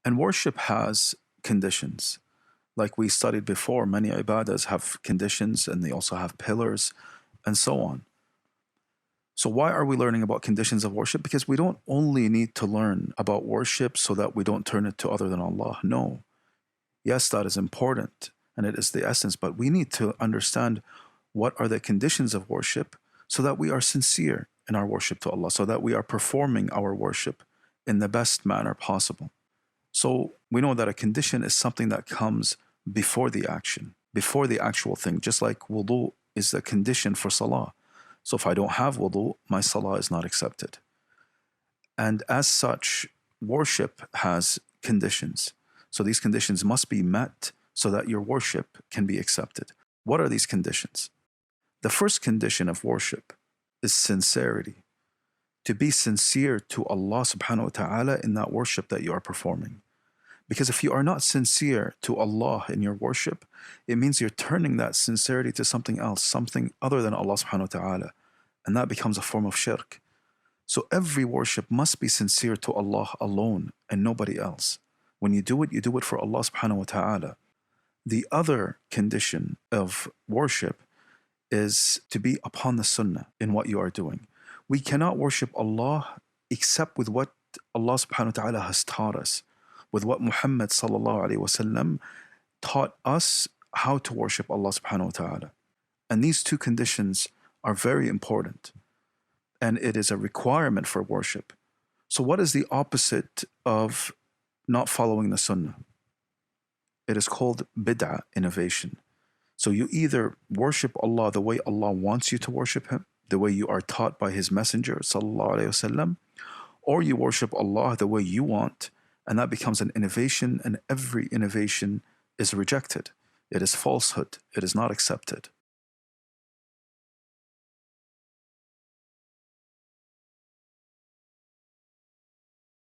And worship has conditions. Like we studied before, many ibadahs have conditions and they also have pillars and so on. So why are we learning about conditions of worship? Because we don't only need to learn about worship so that we don't turn it to other than Allah. No. Yes, that is important and it is the essence, but we need to understand what are the conditions of worship so that we are sincere in our worship to Allah, so that we are performing our worship in the best manner possible. So we know that a condition is something that comes before the action, before the actual thing, just like wudu is a condition for salah. So if I don't have wudu, my salah is not accepted. And as such, worship has conditions. So these conditions must be met so that your worship can be accepted. What are these conditions? The first condition of worship is sincerity. To be sincere to Allah subhanahu wa ta'ala in that worship that you are performing. Because if you are not sincere to Allah in your worship, it means you're turning that sincerity to something else, something other than Allah subhanahu wa ta'ala. And that becomes a form of shirk. So every worship must be sincere to Allah alone and nobody else. When you do it for Allah subhanahu wa ta'ala. The other condition of worship is to be upon the sunnah in what you are doing. We cannot worship Allah except with what Allah subhanahu wa ta'ala has taught us, with what Muhammad sallallahu alayhi wasallam taught us how to worship Allah subhanahu wa ta'ala. And these two conditions are very important. And it is a requirement for worship. So what is the opposite of not following the sunnah? It is called bid'ah, innovation. So you either worship Allah the way Allah wants you to worship Him, the way you are taught by His Messenger sallallahu alayhi wasallam, or you worship Allah the way you want, and that becomes an innovation, and every innovation is rejected. It is falsehood. It is not accepted.